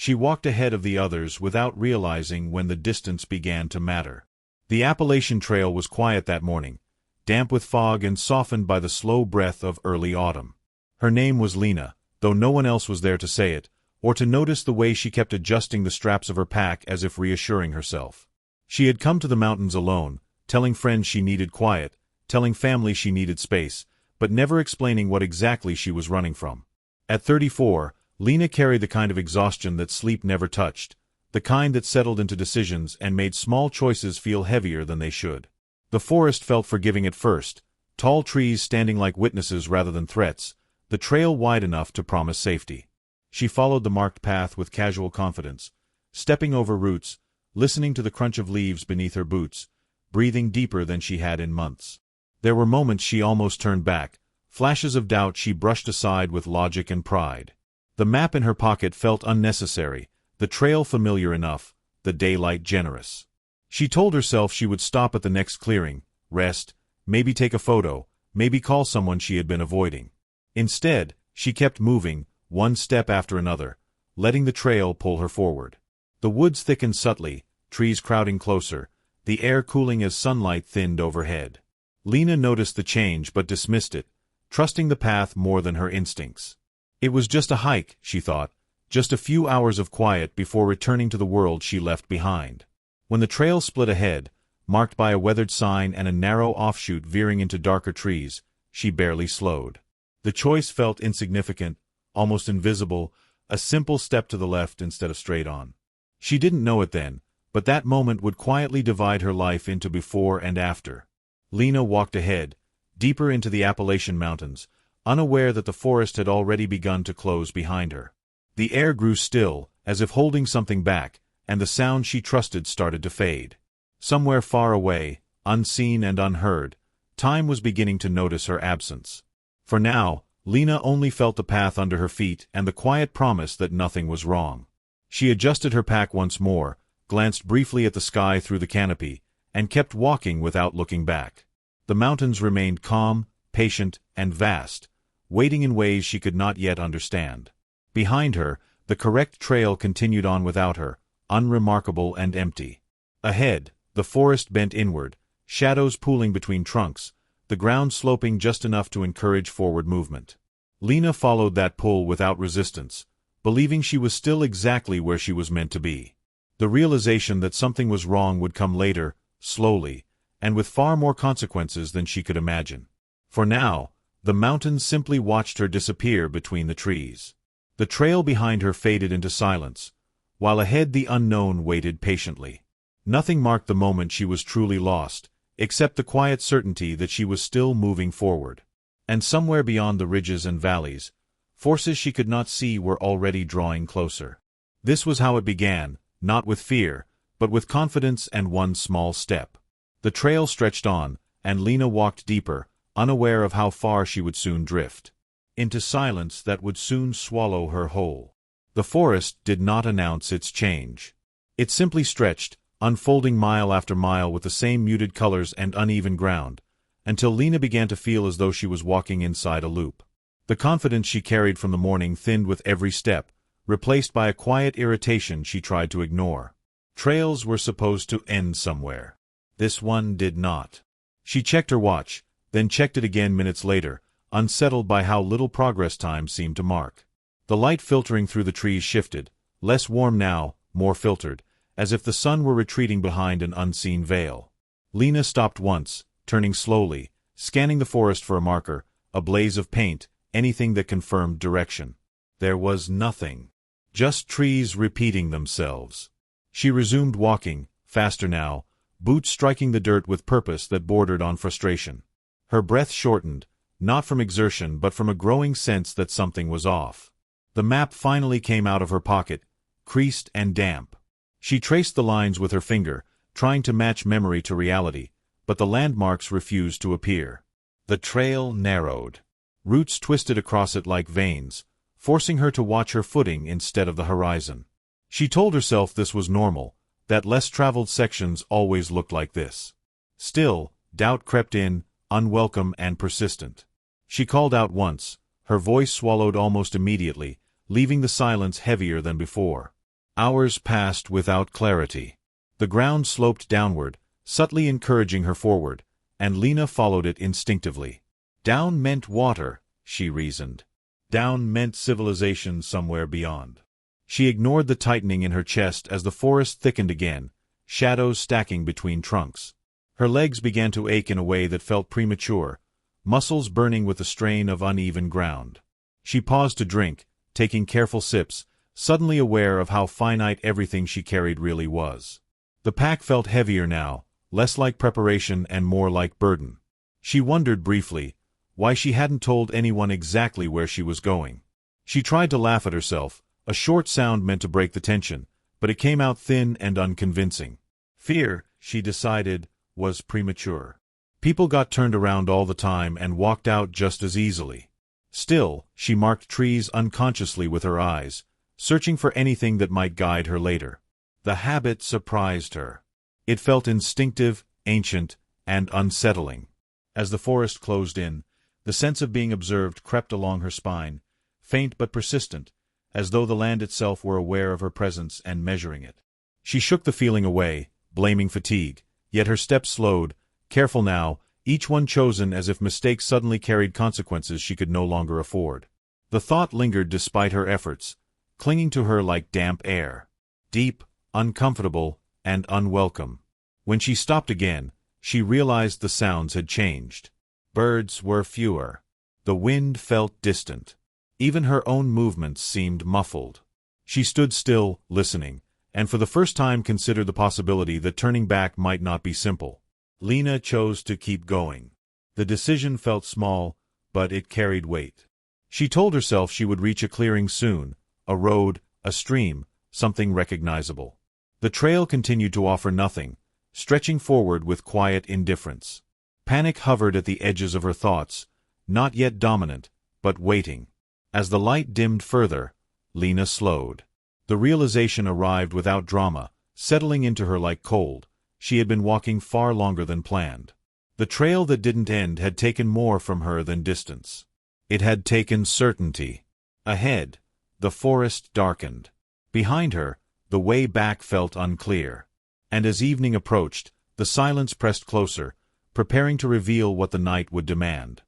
She walked ahead of the others without realizing when the distance began to matter. The Appalachian Trail was quiet that morning, damp with fog and softened by the slow breath of early autumn. Her name was Lena, though no one else was there to say it, or to notice the way she kept adjusting the straps of her pack as if reassuring herself. She had come to the mountains alone, telling friends she needed quiet, telling family she needed space, but never explaining what exactly she was running from. At 34, Lena carried the kind of exhaustion that sleep never touched, the kind that settled into decisions and made small choices feel heavier than they should. The forest felt forgiving at first, tall trees standing like witnesses rather than threats, the trail wide enough to promise safety. She followed the marked path with casual confidence, stepping over roots, listening to the crunch of leaves beneath her boots, breathing deeper than she had in months. There were moments she almost turned back, flashes of doubt she brushed aside with logic and pride. The map in her pocket felt unnecessary, the trail familiar enough, the daylight generous. She told herself she would stop at the next clearing, rest, maybe take a photo, maybe call someone she had been avoiding. Instead, she kept moving, one step after another, letting the trail pull her forward. The woods thickened subtly, trees crowding closer, the air cooling as sunlight thinned overhead. Lena noticed the change but dismissed it, trusting the path more than her instincts. It was just a hike, she thought, just a few hours of quiet before returning to the world she left behind. When the trail split ahead, marked by a weathered sign and a narrow offshoot veering into darker trees, she barely slowed. The choice felt insignificant, almost invisible, a simple step to the left instead of straight on. She didn't know it then, but that moment would quietly divide her life into before and after. Lena walked ahead, deeper into the Appalachian Mountains, unaware that the forest had already begun to close behind her. The air grew still, as if holding something back, and the sound she trusted started to fade. Somewhere far away, unseen and unheard, time was beginning to notice her absence. For now, Lena only felt the path under her feet and the quiet promise that nothing was wrong. She adjusted her pack once more, glanced briefly at the sky through the canopy, and kept walking without looking back. The mountains remained calm, patient, and vast, waiting in ways she could not yet understand. Behind her, the correct trail continued on without her, unremarkable and empty. Ahead, the forest bent inward, shadows pooling between trunks, the ground sloping just enough to encourage forward movement. Lena followed that pull without resistance, believing she was still exactly where she was meant to be. The realization that something was wrong would come later, slowly, and with far more consequences than she could imagine. For now, the mountains simply watched her disappear between the trees. The trail behind her faded into silence, while ahead the unknown waited patiently. Nothing marked the moment she was truly lost, except the quiet certainty that she was still moving forward. And somewhere beyond the ridges and valleys, forces she could not see were already drawing closer. This was how it began, not with fear, but with confidence and one small step. The trail stretched on, and Lena walked deeper, unaware of how far she would soon drift. Into silence that would soon swallow her whole. The forest did not announce its change. It simply stretched, unfolding mile after mile with the same muted colors and uneven ground, until Lena began to feel as though she was walking inside a loop. The confidence she carried from the morning thinned with every step, replaced by a quiet irritation she tried to ignore. Trails were supposed to end somewhere. This one did not. She checked her watch, then checked it again minutes later, unsettled by how little progress time seemed to mark. The light filtering through the trees shifted, less warm now, more filtered, as if the sun were retreating behind an unseen veil. Lena stopped once, turning slowly, scanning the forest for a marker, a blaze of paint, anything that confirmed direction. There was nothing. Just trees repeating themselves. She resumed walking, faster now, boots striking the dirt with purpose that bordered on frustration. Her breath shortened, not from exertion but from a growing sense that something was off. The map finally came out of her pocket, creased and damp. She traced the lines with her finger, trying to match memory to reality, but the landmarks refused to appear. The trail narrowed. Roots twisted across it like veins, forcing her to watch her footing instead of the horizon. She told herself this was normal, that less-traveled sections always looked like this. Still, doubt crept in, unwelcome and persistent. She called out once, her voice swallowed almost immediately, leaving the silence heavier than before. Hours passed without clarity. The ground sloped downward, subtly encouraging her forward, and Lena followed it instinctively. Down meant water, she reasoned. Down meant civilization somewhere beyond. She ignored the tightening in her chest as the forest thickened again, shadows stacking between trunks. Her legs began to ache in a way that felt premature, muscles burning with the strain of uneven ground. She paused to drink, taking careful sips, suddenly aware of how finite everything she carried really was. The pack felt heavier now, less like preparation and more like burden. She wondered briefly why she hadn't told anyone exactly where she was going. She tried to laugh at herself, a short sound meant to break the tension, but it came out thin and unconvincing. Fear, she decided, was premature. People got turned around all the time and walked out just as easily. Still, she marked trees unconsciously with her eyes, searching for anything that might guide her later. The habit surprised her. It felt instinctive, ancient, and unsettling. As the forest closed in, the sense of being observed crept along her spine, faint but persistent, as though the land itself were aware of her presence and measuring it. She shook the feeling away, blaming fatigue, yet her steps slowed, careful now, each one chosen as if mistakes suddenly carried consequences she could no longer afford. The thought lingered despite her efforts, clinging to her like damp air. Deep, uncomfortable, and unwelcome. When she stopped again, she realized the sounds had changed. Birds were fewer. The wind felt distant. Even her own movements seemed muffled. She stood still, listening, and for the first time considered the possibility that turning back might not be simple. Lena chose to keep going. The decision felt small, but it carried weight. She told herself she would reach a clearing soon, a road, a stream, something recognizable. The trail continued to offer nothing, stretching forward with quiet indifference. Panic hovered at the edges of her thoughts, not yet dominant, but waiting. As the light dimmed further, Lena slowed. The realization arrived without drama, settling into her like cold. She had been walking far longer than planned. The trail that didn't end had taken more from her than distance. It had taken certainty. Ahead, the forest darkened. Behind her, the way back felt unclear. And as evening approached, the silence pressed closer, preparing to reveal what the night would demand.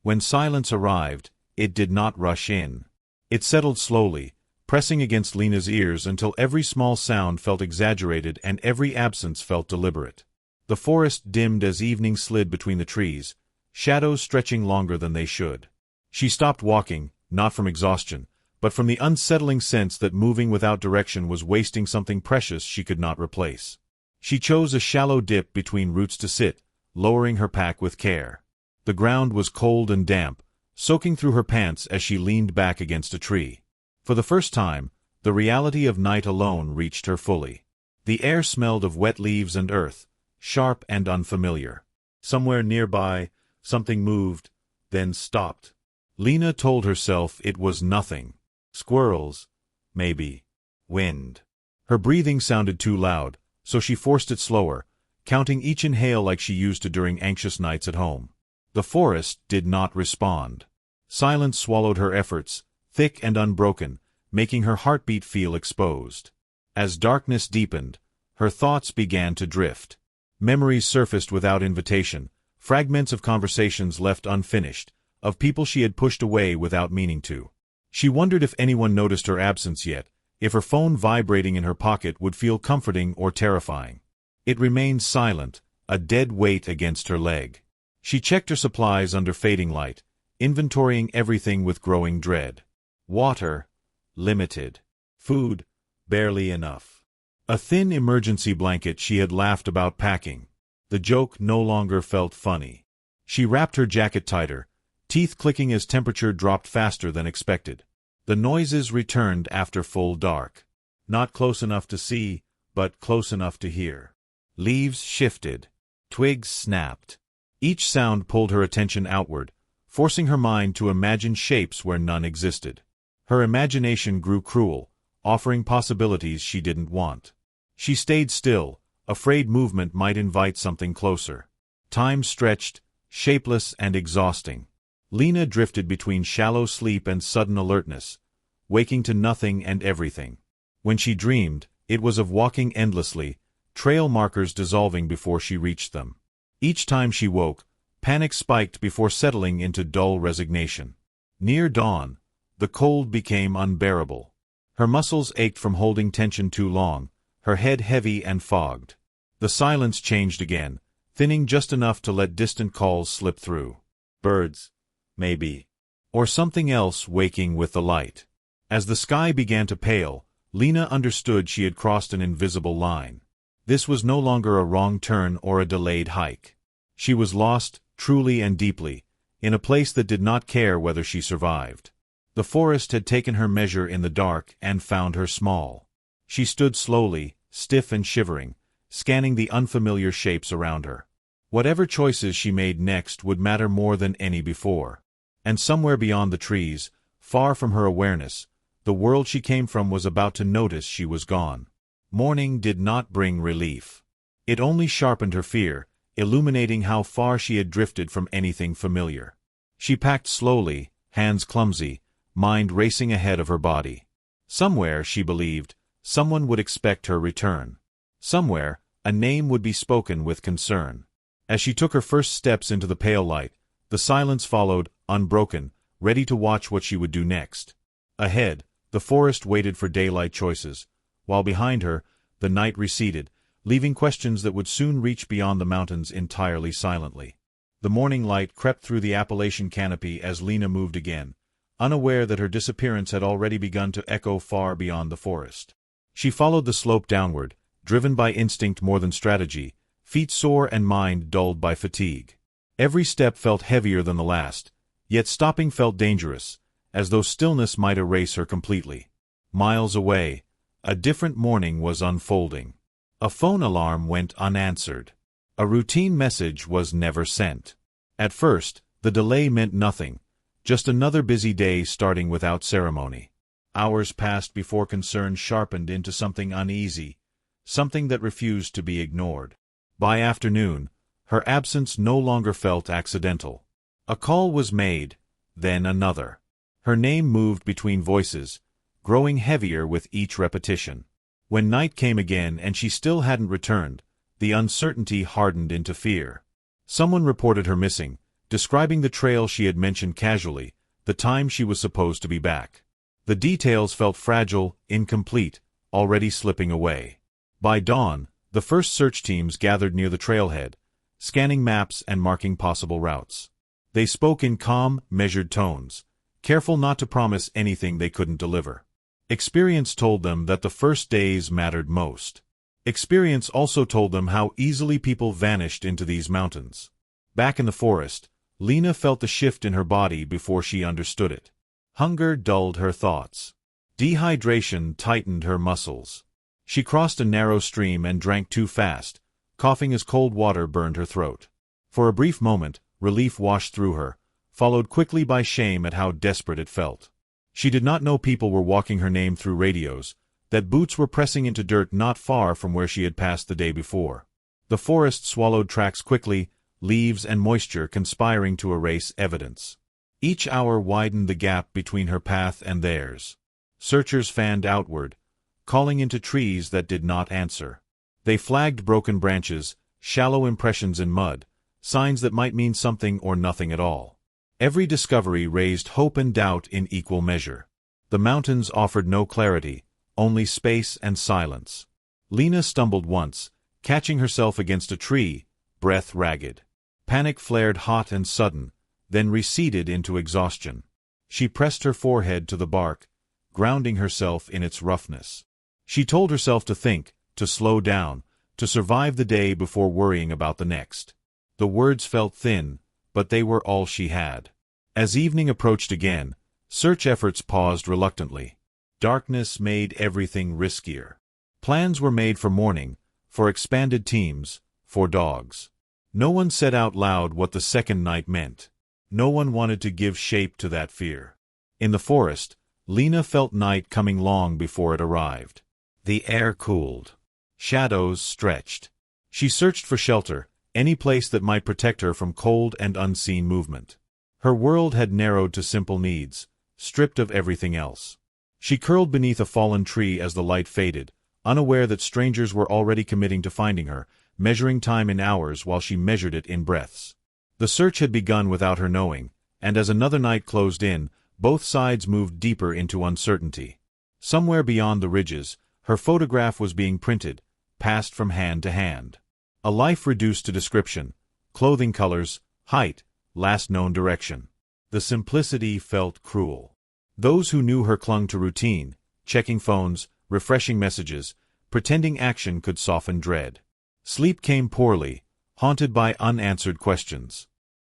When silence arrived, it did not rush in. It settled slowly, pressing against Lena's ears until every small sound felt exaggerated and every absence felt deliberate. The forest dimmed as evening slid between the trees, shadows stretching longer than they should. She stopped walking, not from exhaustion, but from the unsettling sense that moving without direction was wasting something precious she could not replace. She chose a shallow dip between roots to sit, lowering her pack with care. The ground was cold and damp, soaking through her pants as she leaned back against a tree. For the first time, the reality of night alone reached her fully. The air smelled of wet leaves and earth, sharp and unfamiliar. Somewhere nearby, something moved, then stopped. Lena told herself it was nothing. Squirrels, maybe. Wind. Her breathing sounded too loud, so she forced it slower, counting each inhale like she used to during anxious nights at home. The forest did not respond. Silence swallowed her efforts, thick and unbroken, making her heartbeat feel exposed. As darkness deepened, her thoughts began to drift. Memories surfaced without invitation, fragments of conversations left unfinished, of people she had pushed away without meaning to. She wondered if anyone noticed her absence yet, if her phone vibrating in her pocket would feel comforting or terrifying. It remained silent, a dead weight against her leg. She checked her supplies under fading light, inventorying everything with growing dread. Water, limited. Food, barely enough. A thin emergency blanket she had laughed about packing. The joke no longer felt funny. She wrapped her jacket tighter, teeth clicking as temperature dropped faster than expected. The noises returned after full dark. Not close enough to see, but close enough to hear. Leaves shifted. Twigs snapped. Each sound pulled her attention outward, forcing her mind to imagine shapes where none existed. Her imagination grew cruel, offering possibilities she didn't want. She stayed still, afraid movement might invite something closer. Time stretched, shapeless and exhausting. Lena drifted between shallow sleep and sudden alertness, waking to nothing and everything. When she dreamed, it was of walking endlessly, trail markers dissolving before she reached them. Each time she woke, panic spiked before settling into dull resignation. Near dawn, the cold became unbearable. Her muscles ached from holding tension too long, her head heavy and fogged. The silence changed again, thinning just enough to let distant calls slip through. Birds, maybe. Or something else waking with the light. As the sky began to pale, Lena understood she had crossed an invisible line. This was no longer a wrong turn or a delayed hike. She was lost, truly and deeply, in a place that did not care whether she survived. The forest had taken her measure in the dark and found her small. She stood slowly, stiff and shivering, scanning the unfamiliar shapes around her. Whatever choices she made next would matter more than any before. And somewhere beyond the trees, far from her awareness, the world she came from was about to notice she was gone. Morning did not bring relief. It only sharpened her fear, illuminating how far she had drifted from anything familiar. She packed slowly, hands clumsy, mind racing ahead of her body. Somewhere, she believed, someone would expect her return. Somewhere, a name would be spoken with concern. As she took her first steps into the pale light, the silence followed, unbroken, ready to watch what she would do next. Ahead, the forest waited for daylight choices, while behind her, the night receded, leaving questions that would soon reach beyond the mountains entirely silently. The morning light crept through the Appalachian canopy as Lena moved again, unaware that her disappearance had already begun to echo far beyond the forest. She followed the slope downward, driven by instinct more than strategy, feet sore and mind dulled by fatigue. Every step felt heavier than the last, yet stopping felt dangerous, as though stillness might erase her completely. Miles away, a different morning was unfolding. A phone alarm went unanswered. A routine message was never sent. At first, the delay meant nothing, just another busy day starting without ceremony. Hours passed before concern sharpened into something uneasy, something that refused to be ignored. By afternoon, her absence no longer felt accidental. A call was made, then another. Her name moved between voices, growing heavier with each repetition. When night came again and she still hadn't returned, the uncertainty hardened into fear. Someone reported her missing, describing the trail she had mentioned casually, the time she was supposed to be back. The details felt fragile, incomplete, already slipping away. By dawn, the first search teams gathered near the trailhead, scanning maps and marking possible routes. They spoke in calm, measured tones, careful not to promise anything they couldn't deliver. Experience told them that the first days mattered most. Experience also told them how easily people vanished into these mountains. Back in the forest, Lena felt the shift in her body before she understood it. Hunger dulled her thoughts. Dehydration tightened her muscles. She crossed a narrow stream and drank too fast, coughing as cold water burned her throat. For a brief moment, relief washed through her, followed quickly by shame at how desperate it felt. She did not know people were walking her name through radios, that boots were pressing into dirt not far from where she had passed the day before. The forest swallowed tracks quickly, leaves and moisture conspiring to erase evidence. Each hour widened the gap between her path and theirs. Searchers fanned outward, calling into trees that did not answer. They flagged broken branches, shallow impressions in mud, signs that might mean something or nothing at all. Every discovery raised hope and doubt in equal measure. The mountains offered no clarity, only space and silence. Lena stumbled once, catching herself against a tree, breath ragged. Panic flared hot and sudden, then receded into exhaustion. She pressed her forehead to the bark, grounding herself in its roughness. She told herself to think, to slow down, to survive the day before worrying about the next. The words felt thin, but they were all she had. As evening approached again, search efforts paused reluctantly. Darkness made everything riskier. Plans were made for morning, for expanded teams, for dogs. No one said out loud what the second night meant. No one wanted to give shape to that fear. In the forest, Lena felt night coming long before it arrived. The air cooled. Shadows stretched. She searched for shelter, any place that might protect her from cold and unseen movement. Her world had narrowed to simple needs, stripped of everything else. She curled beneath a fallen tree as the light faded, unaware that strangers were already committing to finding her, measuring time in hours while she measured it in breaths. The search had begun without her knowing, and as another night closed in, both sides moved deeper into uncertainty. Somewhere beyond the ridges, her photograph was being printed, passed from hand to hand. A life reduced to description, clothing colors, height, last known direction. The simplicity felt cruel. Those who knew her clung to routine, checking phones, refreshing messages, pretending action could soften dread. Sleep came poorly, haunted by unanswered questions.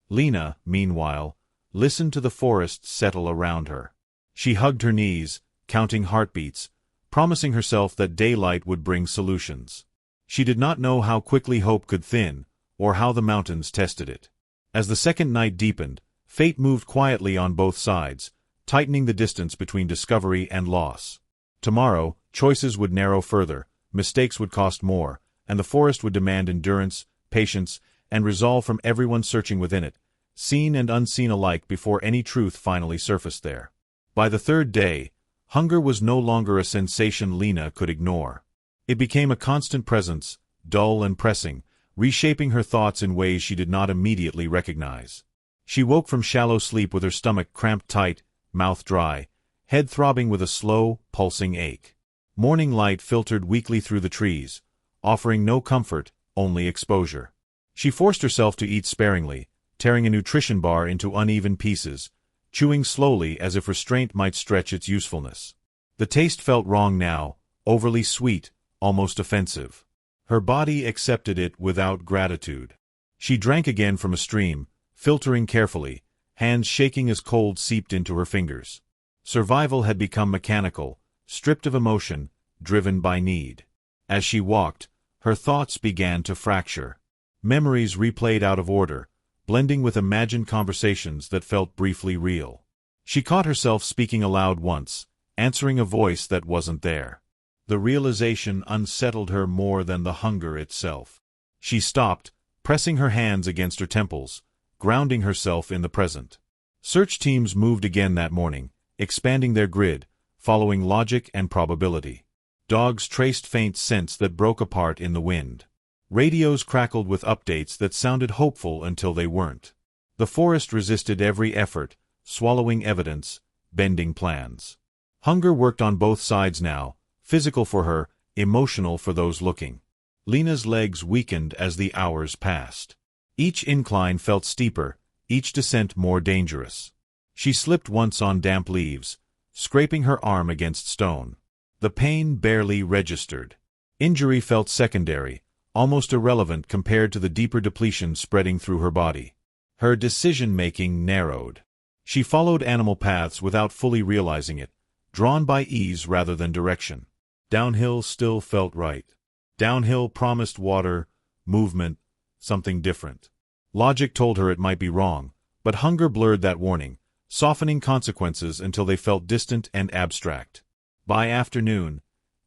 Lena, meanwhile, listened to the forest settle around her. She hugged her knees, counting heartbeats, promising herself that daylight would bring solutions. She did not know how quickly hope could thin, or how the mountains tested it. As the second night deepened, fate moved quietly on both sides, tightening the distance between discovery and loss. Tomorrow, choices would narrow further, mistakes would cost more, and the forest would demand endurance, patience, and resolve from everyone searching within it, seen and unseen alike before any truth finally surfaced there. By the third day, hunger was no longer a sensation Lena could ignore. It became a constant presence, dull and pressing, reshaping her thoughts in ways she did not immediately recognize. She woke from shallow sleep with her stomach cramped tight, mouth dry, head throbbing with a slow, pulsing ache. Morning light filtered weakly through the trees, offering no comfort, only exposure. She forced herself to eat sparingly, tearing a nutrition bar into uneven pieces, chewing slowly as if restraint might stretch its usefulness. The taste felt wrong now, overly sweet, almost offensive. Her body accepted it without gratitude. She drank again from a stream, filtering carefully, hands shaking as cold seeped into her fingers. Survival had become mechanical, stripped of emotion, driven by need. As she walked, her thoughts began to fracture. Memories replayed out of order, blending with imagined conversations that felt briefly real. She caught herself speaking aloud once, answering a voice that wasn't there. The realization unsettled her more than the hunger itself. She stopped, pressing her hands against her temples, grounding herself in the present. Search teams moved again that morning, expanding their grid, following logic and probability. Dogs traced faint scents that broke apart in the wind. Radios crackled with updates that sounded hopeful until they weren't. The forest resisted every effort, swallowing evidence, bending plans. Hunger worked on both sides now, physical for her, emotional for those looking. Lena's legs weakened as the hours passed. Each incline felt steeper, each descent more dangerous. She slipped once on damp leaves, scraping her arm against stone. The pain barely registered. Injury felt secondary, almost irrelevant compared to the deeper depletion spreading through her body. Her decision-making narrowed. She followed animal paths without fully realizing it, drawn by ease rather than direction. Downhill still felt right. Downhill promised water, movement, something different. Logic told her it might be wrong, but hunger blurred that warning, softening consequences until they felt distant and abstract. By afternoon,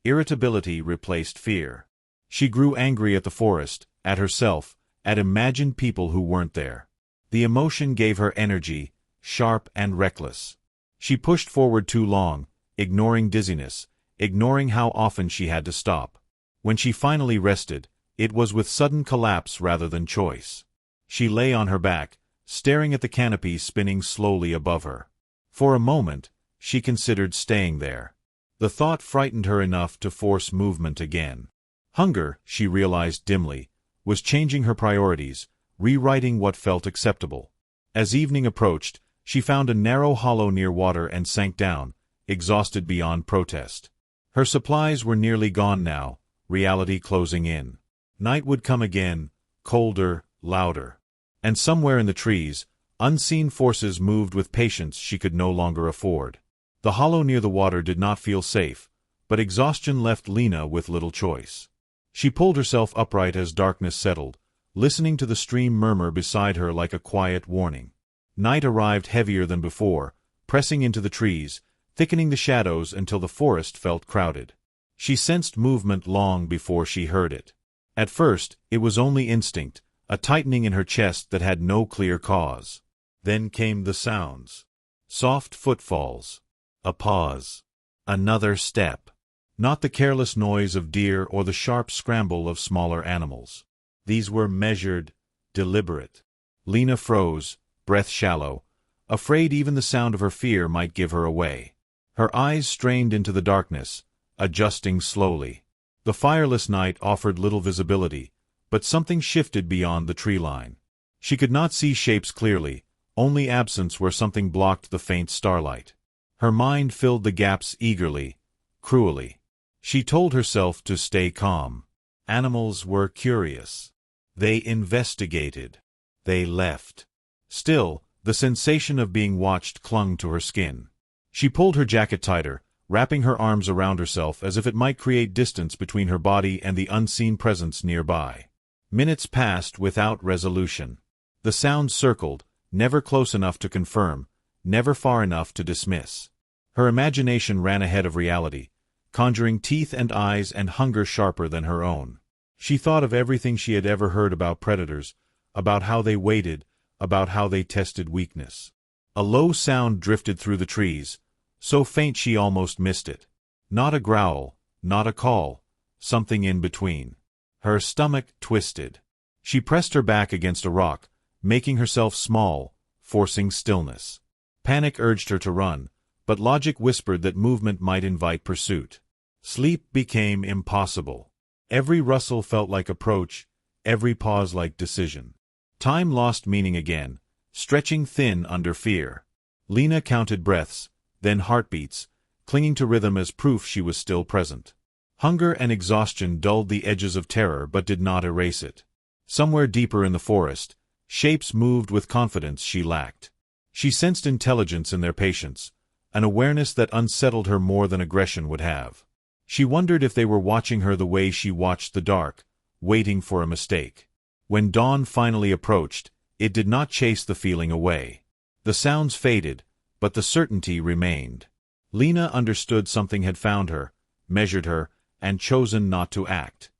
irritability replaced fear. She grew angry at the forest, at herself, at imagined people who weren't there. The emotion gave her energy, sharp and reckless. She pushed forward too long, ignoring dizziness, ignoring how often she had to stop. When she finally rested, it was with sudden collapse rather than choice. She lay on her back, staring at the canopy spinning slowly above her. For a moment, she considered staying there. The thought frightened her enough to force movement again. Hunger, she realized dimly, was changing her priorities, rewriting what felt acceptable. As evening approached, she found a narrow hollow near water and sank down, exhausted beyond protest. Her supplies were nearly gone now, reality closing in. Night would come again, colder, louder. And somewhere in the trees, unseen forces moved with patience she could no longer afford. The hollow near the water did not feel safe, but exhaustion left Lena with little choice. She pulled herself upright as darkness settled, listening to the stream murmur beside her like a quiet warning. Night arrived heavier than before, pressing into the trees, thickening the shadows until the forest felt crowded. She sensed movement long before she heard it. At first, it was only instinct, a tightening in her chest that had no clear cause. Then came the sounds. Soft footfalls. A pause. Another step. Not the careless noise of deer or the sharp scramble of smaller animals. These were measured, deliberate. Lena froze, breath shallow, afraid even the sound of her fear might give her away. Her eyes strained into the darkness, adjusting slowly. The fireless night offered little visibility, but something shifted beyond the tree line. She could not see shapes clearly, only absence where something blocked the faint starlight. Her mind filled the gaps eagerly, cruelly. She told herself to stay calm. Animals were curious. They investigated. They left. Still, the sensation of being watched clung to her skin. She pulled her jacket tighter, wrapping her arms around herself as if it might create distance between her body and the unseen presence nearby. Minutes passed without resolution. The sounds circled, never close enough to confirm, never far enough to dismiss. Her imagination ran ahead of reality, conjuring teeth and eyes and hunger sharper than her own. She thought of everything she had ever heard about predators, about how they waited, about how they tested weakness. A low sound drifted through the trees, so faint she almost missed it. Not a growl, not a call, something in between. Her stomach twisted. She pressed her back against a rock, making herself small, forcing stillness. Panic urged her to run, but logic whispered that movement might invite pursuit. Sleep became impossible. Every rustle felt like approach, every pause like decision. Time lost meaning again, stretching thin under fear. Lena counted breaths, then heartbeats, clinging to rhythm as proof she was still present. Hunger and exhaustion dulled the edges of terror but did not erase it. Somewhere deeper in the forest, shapes moved with confidence she lacked. She sensed intelligence in their patience, an awareness that unsettled her more than aggression would have. She wondered if they were watching her the way she watched the dark, waiting for a mistake. When dawn finally approached, it did not chase the feeling away. The sounds faded, but the certainty remained. Lena understood something had found her, measured her, and chosen not to act.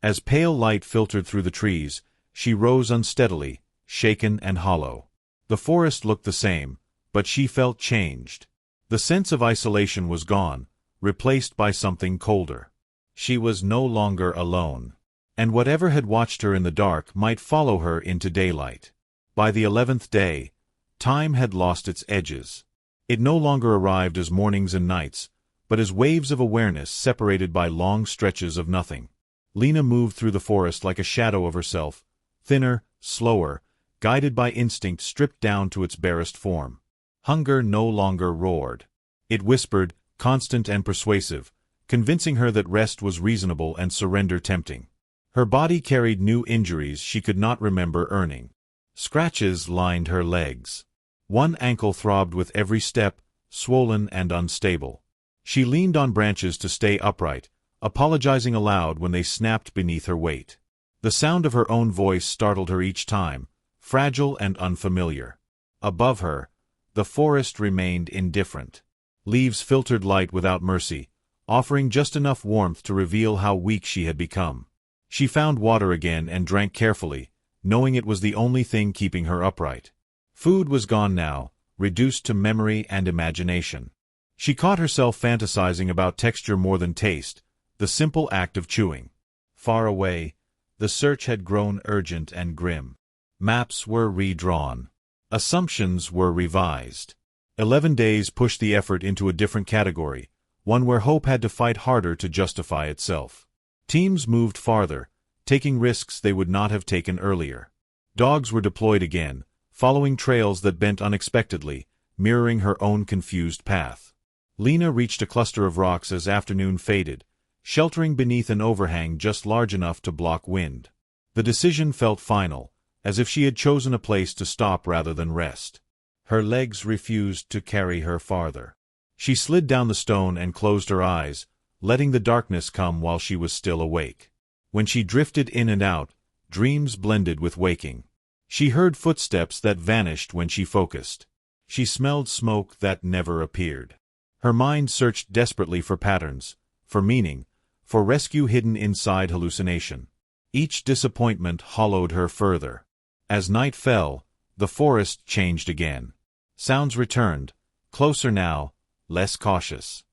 As pale light filtered through the trees, she rose unsteadily, shaken and hollow. The forest looked the same, but she felt changed. The sense of isolation was gone, replaced by something colder. She was no longer alone. And whatever had watched her in the dark might follow her into daylight. By the 11th day, time had lost its edges. It no longer arrived as mornings and nights, but as waves of awareness separated by long stretches of nothing. Lena moved through the forest like a shadow of herself, thinner, slower, guided by instinct stripped down to its barest form. Hunger no longer roared. It whispered, constant and persuasive, convincing her that rest was reasonable and surrender tempting. Her body carried new injuries she could not remember earning. Scratches lined her legs. One ankle throbbed with every step, swollen and unstable. She leaned on branches to stay upright, apologizing aloud when they snapped beneath her weight. The sound of her own voice startled her each time, fragile and unfamiliar. Above her, the forest remained indifferent. Leaves filtered light without mercy, offering just enough warmth to reveal how weak she had become. She found water again and drank carefully, knowing it was the only thing keeping her upright. Food was gone now, reduced to memory and imagination. She caught herself fantasizing about texture more than taste, the simple act of chewing. Far away, the search had grown urgent and grim. Maps were redrawn. Assumptions were revised. 11 days pushed the effort into a different category, one where hope had to fight harder to justify itself. Teams moved farther, taking risks they would not have taken earlier. Dogs were deployed again, following trails that bent unexpectedly, mirroring her own confused path. Lena reached a cluster of rocks as afternoon faded, sheltering beneath an overhang just large enough to block wind. The decision felt final, as if she had chosen a place to stop rather than rest. Her legs refused to carry her farther. She slid down the stone and closed her eyes, letting the darkness come while she was still awake. When she drifted in and out, dreams blended with waking. She heard footsteps that vanished when she focused. She smelled smoke that never appeared. Her mind searched desperately for patterns, for meaning, for rescue hidden inside hallucination. Each disappointment hollowed her further. As night fell, the forest changed again. Sounds returned, closer now, less cautious.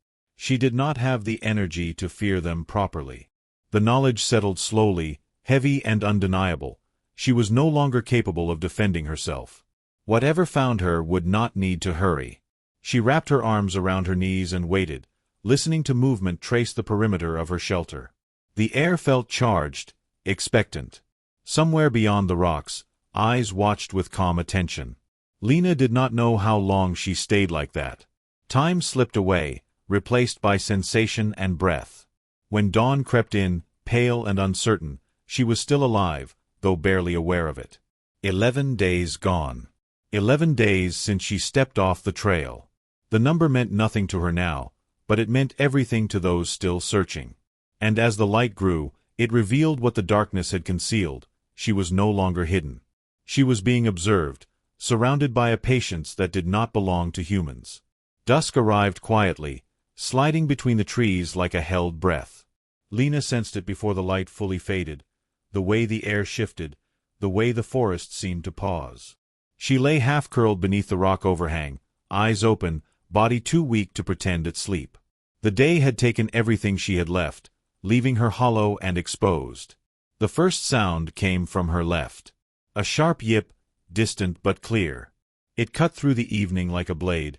She did not have the energy to fear them properly. The knowledge settled slowly, heavy and undeniable. She was no longer capable of defending herself. Whatever found her would not need to hurry. She wrapped her arms around her knees and waited, listening to movement trace the perimeter of her shelter. The air felt charged, expectant. Somewhere beyond the rocks, eyes watched with calm attention. Lena did not know how long she stayed like that. Time slipped away, replaced by sensation and breath. When dawn crept in, pale and uncertain, she was still alive, though barely aware of it. 11 days gone. 11 days since she stepped off the trail. The number meant nothing to her now, but it meant everything to those still searching. And as the light grew, it revealed what the darkness had concealed. She was no longer hidden. She was being observed, surrounded by a patience that did not belong to humans. Dusk arrived quietly, sliding between the trees like a held breath. Lena sensed it before the light fully faded, the way the air shifted, the way the forest seemed to pause. She lay half-curled beneath the rock overhang, eyes open, body too weak to pretend at sleep. The day had taken everything she had left, leaving her hollow and exposed. The first sound came from her left. A sharp yip, distant but clear. It cut through the evening like a blade,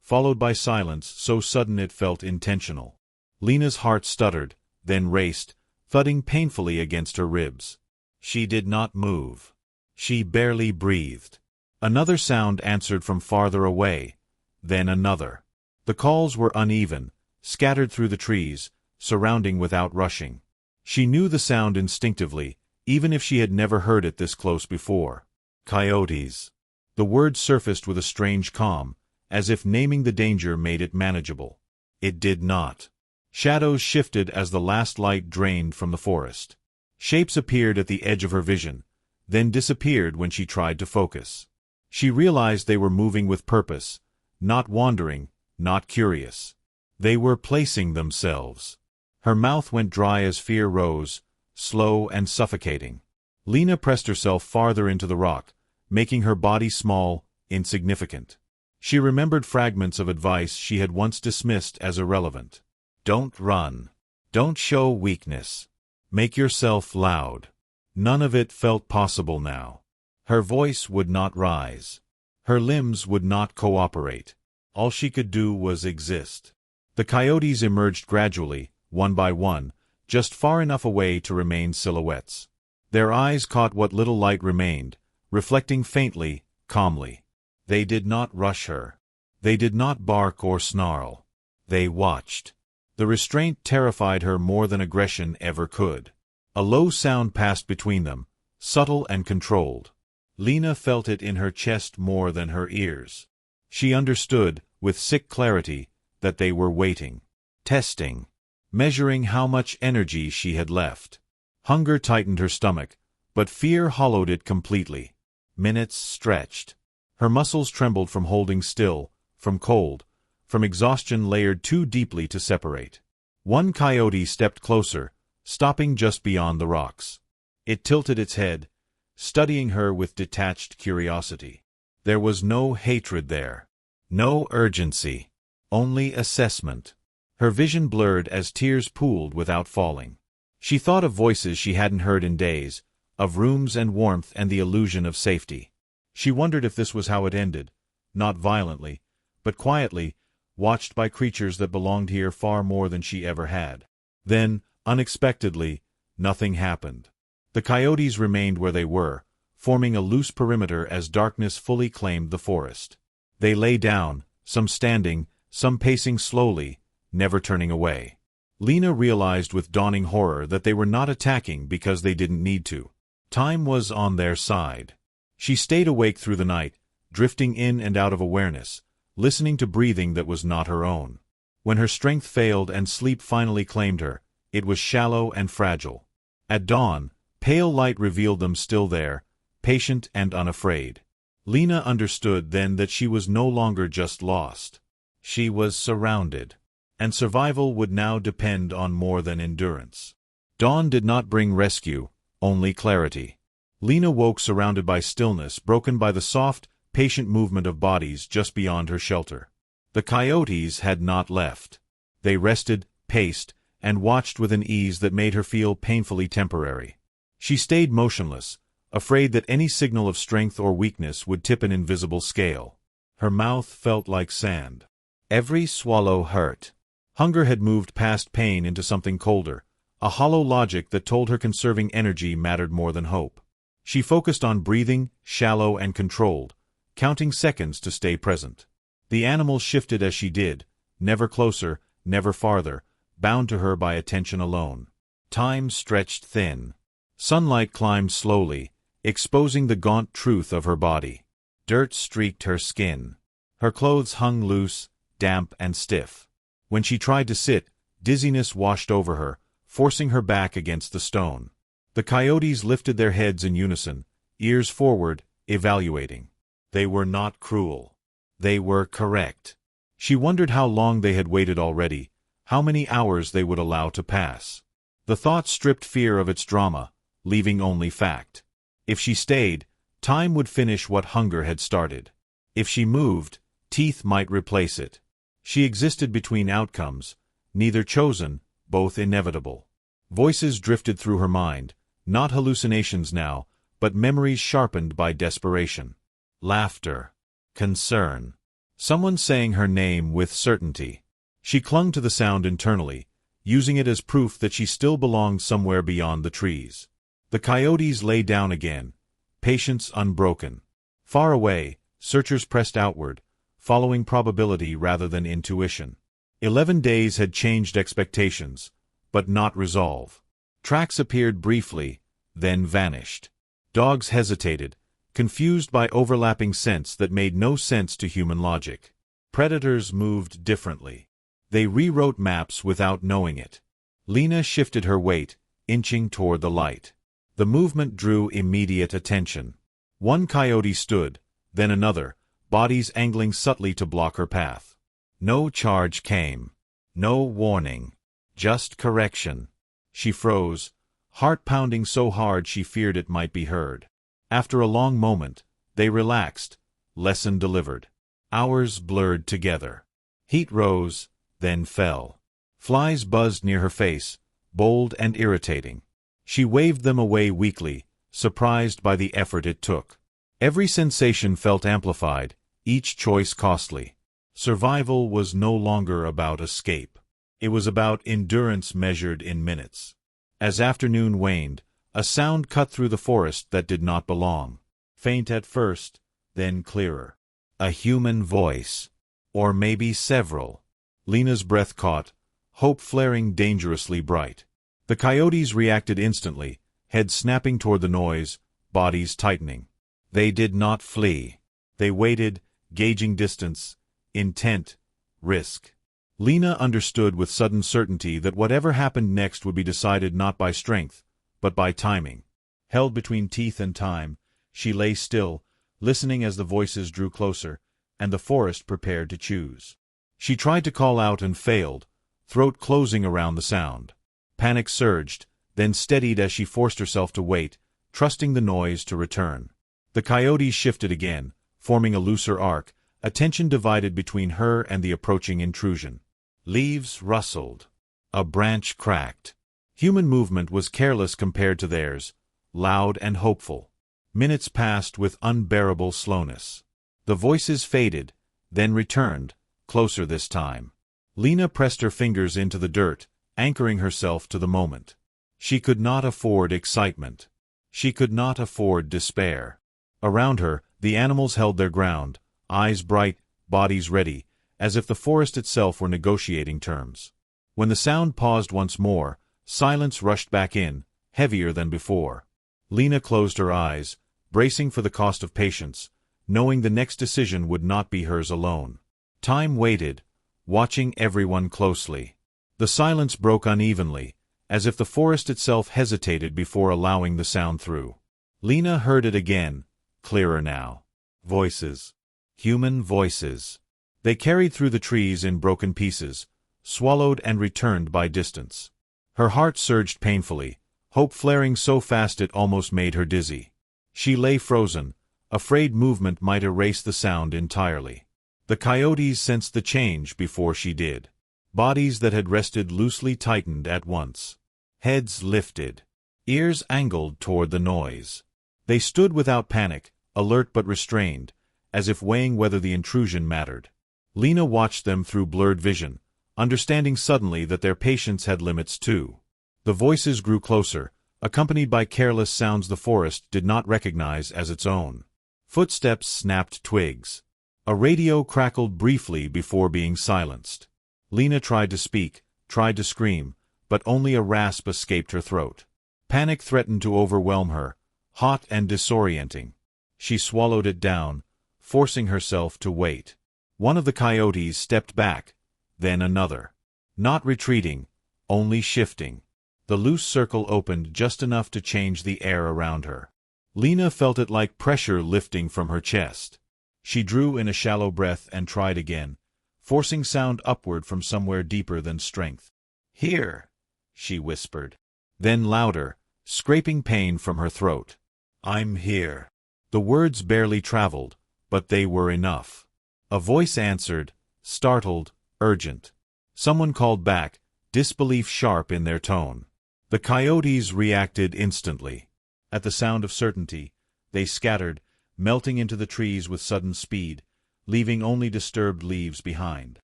followed by silence so sudden it felt intentional. Lena's heart stuttered, then raced, thudding painfully against her ribs. She did not move. She barely breathed. Another sound answered from farther away, then another. The calls were uneven, scattered through the trees, surrounding without rushing. She knew the sound instinctively, even if she had never heard it this close before. Coyotes. The word surfaced with a strange calm, as if naming the danger made it manageable. It did not. Shadows shifted as the last light drained from the forest. Shapes appeared at the edge of her vision, then disappeared when she tried to focus. She realized they were moving with purpose, not wandering, not curious. They were placing themselves. Her mouth went dry as fear rose, slow and suffocating. Lena pressed herself farther into the rock, making her body small, insignificant. She remembered fragments of advice she had once dismissed as irrelevant. Don't run. Don't show weakness. Make yourself loud. None of it felt possible now. Her voice would not rise. Her limbs would not cooperate. All she could do was exist. The coyotes emerged gradually, one by one, just far enough away to remain silhouettes. Their eyes caught what little light remained, reflecting faintly, calmly. They did not rush her. They did not bark or snarl. They watched. The restraint terrified her more than aggression ever could. A low sound passed between them, subtle and controlled. Lena felt it in her chest more than her ears. She understood, with sick clarity, that they were waiting. Testing. Measuring how much energy she had left. Hunger tightened her stomach, but fear hollowed it completely. Minutes stretched. Her muscles trembled from holding still, from cold, from exhaustion layered too deeply to separate. One coyote stepped closer, stopping just beyond the rocks. It tilted its head, studying her with detached curiosity. There was no hatred there. No urgency. Only assessment. Her vision blurred as tears pooled without falling. She thought of voices she hadn't heard in days, of rooms and warmth and the illusion of safety. She wondered if this was how it ended, not violently, but quietly, watched by creatures that belonged here far more than she ever had. Then, unexpectedly, nothing happened. The coyotes remained where they were, forming a loose perimeter as darkness fully claimed the forest. They lay down, some standing, some pacing slowly, never turning away. Lena realized with dawning horror that they were not attacking because they didn't need to. Time was on their side. She stayed awake through the night, drifting in and out of awareness, listening to breathing that was not her own. When her strength failed and sleep finally claimed her, it was shallow and fragile. At dawn, pale light revealed them still there, patient and unafraid. Lena understood then that she was no longer just lost. She was surrounded. And survival would now depend on more than endurance. Dawn did not bring rescue, only clarity. Lena woke surrounded by stillness broken by the soft, patient movement of bodies just beyond her shelter. The coyotes had not left. They rested, paced, and watched with an ease that made her feel painfully temporary. She stayed motionless, afraid that any signal of strength or weakness would tip an invisible scale. Her mouth felt like sand. Every swallow hurt. Hunger had moved past pain into something colder, a hollow logic that told her conserving energy mattered more than hope. She focused on breathing, shallow and controlled, counting seconds to stay present. The animals shifted as she did, never closer, never farther, bound to her by attention alone. Time stretched thin. Sunlight climbed slowly, exposing the gaunt truth of her body. Dirt streaked her skin. Her clothes hung loose, damp and stiff. When she tried to sit, dizziness washed over her, forcing her back against the stone. The coyotes lifted their heads in unison, ears forward, evaluating. They were not cruel. They were correct. She wondered how long they had waited already, how many hours they would allow to pass. The thought stripped fear of its drama, leaving only fact. If she stayed, time would finish what hunger had started. If she moved, teeth might replace it. She existed between outcomes, neither chosen, both inevitable. Voices drifted through her mind, not hallucinations now, but memories sharpened by desperation. Laughter. Concern. Someone saying her name with certainty. She clung to the sound internally, using it as proof that she still belonged somewhere beyond the trees. The coyotes lay down again, patience unbroken. Far away, searchers pressed outward, following probability rather than intuition. 11 days had changed expectations, but not resolve. Tracks appeared briefly, then vanished. Dogs hesitated, confused by overlapping scents that made no sense to human logic. Predators moved differently. They rewrote maps without knowing it. Lena shifted her weight, inching toward the light. The movement drew immediate attention. One coyote stood, then another, bodies angling subtly to block her path. No charge came. No warning. Just correction. She froze, heart pounding so hard she feared it might be heard. After a long moment, they relaxed, lesson delivered. Hours blurred together. Heat rose, then fell. Flies buzzed near her face, bold and irritating. She waved them away weakly, surprised by the effort it took. Every sensation felt amplified, each choice costly. Survival was no longer about escape. It was about endurance measured in minutes. As afternoon waned, a sound cut through the forest that did not belong. Faint at first, then clearer. A human voice. Or maybe several. Lena's breath caught, hope flaring dangerously bright. The coyotes reacted instantly, heads snapping toward the noise, bodies tightening. They did not flee. They waited, gauging distance, intent, risk. Lena understood with sudden certainty that whatever happened next would be decided not by strength, but by timing. Held between teeth and time, she lay still, listening as the voices drew closer, and the forest prepared to choose. She tried to call out and failed, throat closing around the sound. Panic surged, then steadied as she forced herself to wait, trusting the noise to return. The coyotes shifted again, forming a looser arc, attention divided between her and the approaching intrusion. Leaves rustled. A branch cracked. Human movement was careless compared to theirs, loud and hopeful. Minutes passed with unbearable slowness. The voices faded, then returned, closer this time. Lena pressed her fingers into the dirt, anchoring herself to the moment. She could not afford excitement. She could not afford despair. Around her, the animals held their ground, eyes bright, bodies ready, as if the forest itself were negotiating terms. When the sound paused once more, silence rushed back in, heavier than before. Lena closed her eyes, bracing for the cost of patience, knowing the next decision would not be hers alone. Time waited, watching everyone closely. The silence broke unevenly, as if the forest itself hesitated before allowing the sound through. Lena heard it again, clearer now. Voices. Human voices. They carried through the trees in broken pieces, swallowed and returned by distance. Her heart surged painfully, hope flaring so fast it almost made her dizzy. She lay frozen, afraid movement might erase the sound entirely. The coyotes sensed the change before she did. Bodies that had rested loosely tightened at once. Heads lifted. Ears angled toward the noise. They stood without panic, alert but restrained, as if weighing whether the intrusion mattered. Lena watched them through blurred vision, understanding suddenly that their patience had limits too. The voices grew closer, accompanied by careless sounds the forest did not recognize as its own. Footsteps snapped twigs. A radio crackled briefly before being silenced. Lena tried to speak, tried to scream, but only a rasp escaped her throat. Panic threatened to overwhelm her, hot and disorienting. She swallowed it down, forcing herself to wait. One of the coyotes stepped back, then another. Not retreating, only shifting. The loose circle opened just enough to change the air around her. Lena felt it like pressure lifting from her chest. She drew in a shallow breath and tried again, forcing sound upward from somewhere deeper than strength. "Here," she whispered. Then louder, scraping pain from her throat. "I'm here." The words barely traveled, but they were enough. A voice answered, startled, urgent. Someone called back, disbelief sharp in their tone. The coyotes reacted instantly. At the sound of certainty, they scattered, melting into the trees with sudden speed, leaving only disturbed leaves behind.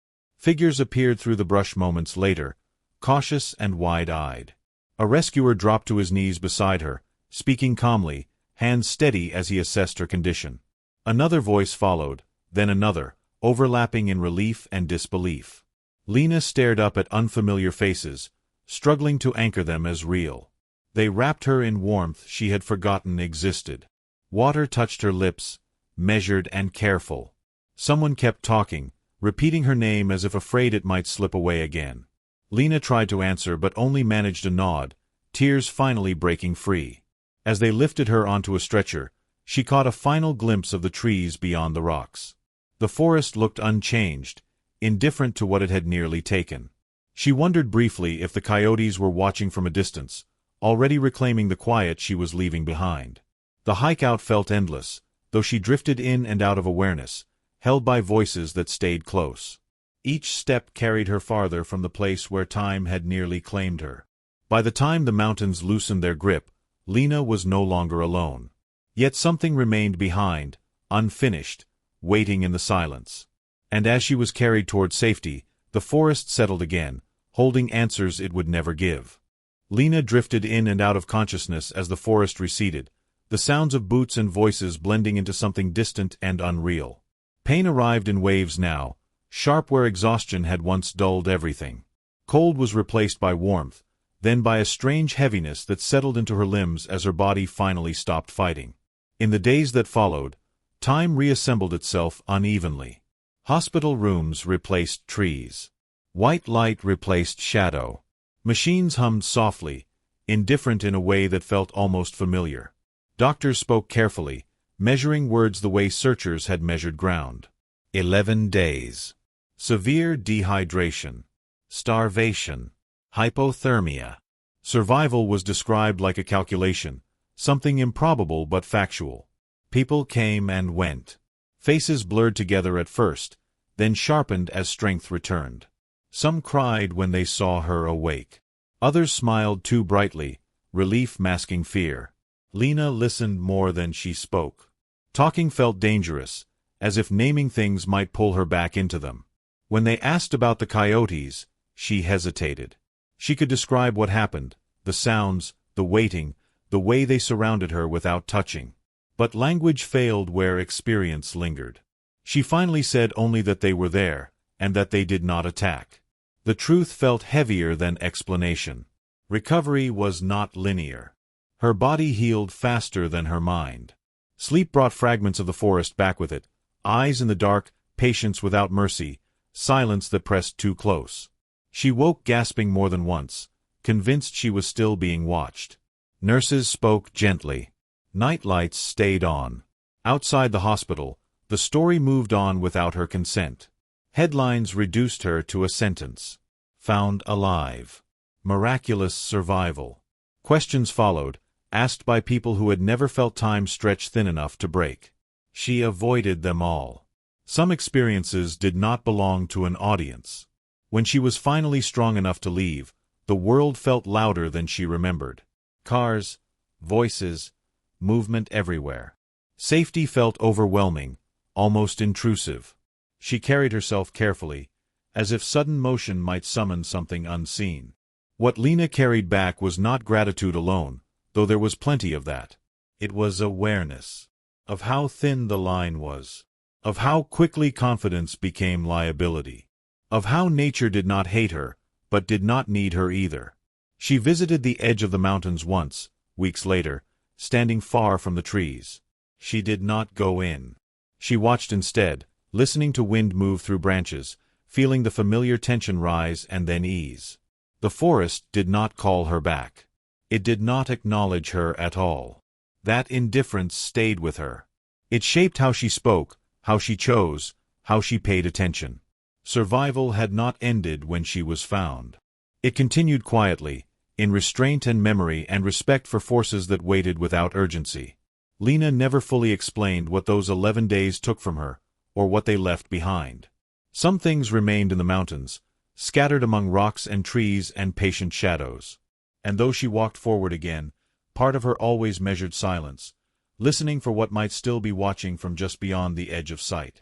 Figures appeared through the brush moments later, cautious and wide-eyed. A rescuer dropped to his knees beside her, speaking calmly, hands steady as he assessed her condition. Another voice followed, then another, overlapping in relief and disbelief. Lena stared up at unfamiliar faces, struggling to anchor them as real. They wrapped her in warmth she had forgotten existed. Water touched her lips, measured and careful. Someone kept talking, repeating her name as if afraid it might slip away again. Lena tried to answer but only managed a nod, tears finally breaking free. As they lifted her onto a stretcher, she caught a final glimpse of the trees beyond the rocks. The forest looked unchanged, indifferent to what it had nearly taken. She wondered briefly if the coyotes were watching from a distance, already reclaiming the quiet she was leaving behind. The hike-out felt endless, though she drifted in and out of awareness, held by voices that stayed close. Each step carried her farther from the place where time had nearly claimed her. By the time the mountains loosened their grip, Lena was no longer alone. Yet something remained behind, unfinished, waiting in the silence. And as she was carried toward safety, the forest settled again, holding answers it would never give. Lena drifted in and out of consciousness as the forest receded, the sounds of boots and voices blending into something distant and unreal. Pain arrived in waves now, sharp where exhaustion had once dulled everything. Cold was replaced by warmth, then by a strange heaviness that settled into her limbs as her body finally stopped fighting. In the days that followed, time reassembled itself unevenly. Hospital rooms replaced trees. White light replaced shadow. Machines hummed softly, indifferent in a way that felt almost familiar. Doctors spoke carefully, measuring words the way searchers had measured ground. 11 days. Severe dehydration. Starvation. Hypothermia. Survival was described like a calculation, something improbable but factual. People came and went. Faces blurred together at first, then sharpened as strength returned. Some cried when they saw her awake. Others smiled too brightly, relief masking fear. Lena listened more than she spoke. Talking felt dangerous, as if naming things might pull her back into them. When they asked about the coyotes, she hesitated. She could describe what happened, the sounds, the waiting, the way they surrounded her without touching. But language failed where experience lingered. She finally said only that they were there, and that they did not attack. The truth felt heavier than explanation. Recovery was not linear. Her body healed faster than her mind. Sleep brought fragments of the forest back with it, eyes in the dark, patience without mercy, silence that pressed too close. She woke gasping more than once, convinced she was still being watched. Nurses spoke gently. Night lights stayed on. Outside the hospital, the story moved on without her consent. Headlines reduced her to a sentence. Found alive. Miraculous survival. Questions followed, asked by people who had never felt time stretch thin enough to break. She avoided them all. Some experiences did not belong to an audience. When she was finally strong enough to leave, the world felt louder than she remembered. Cars, voices, movement everywhere. Safety felt overwhelming, almost intrusive. She carried herself carefully, as if sudden motion might summon something unseen. What Lena carried back was not gratitude alone, though there was plenty of that. It was awareness of how thin the line was, of how quickly confidence became liability, of how nature did not hate her, but did not need her either. She visited the edge of the mountains once, weeks later, standing far from the trees. She did not go in. She watched instead, listening to wind move through branches, feeling the familiar tension rise and then ease. The forest did not call her back. It did not acknowledge her at all. That indifference stayed with her. It shaped how she spoke, how she chose, how she paid attention. Survival had not ended when she was found. It continued quietly, in restraint and memory and respect for forces that waited without urgency. Lena never fully explained what those 11 days took from her, or what they left behind. Some things remained in the mountains, scattered among rocks and trees and patient shadows. And though she walked forward again, part of her always measured silence, listening for what might still be watching from just beyond the edge of sight.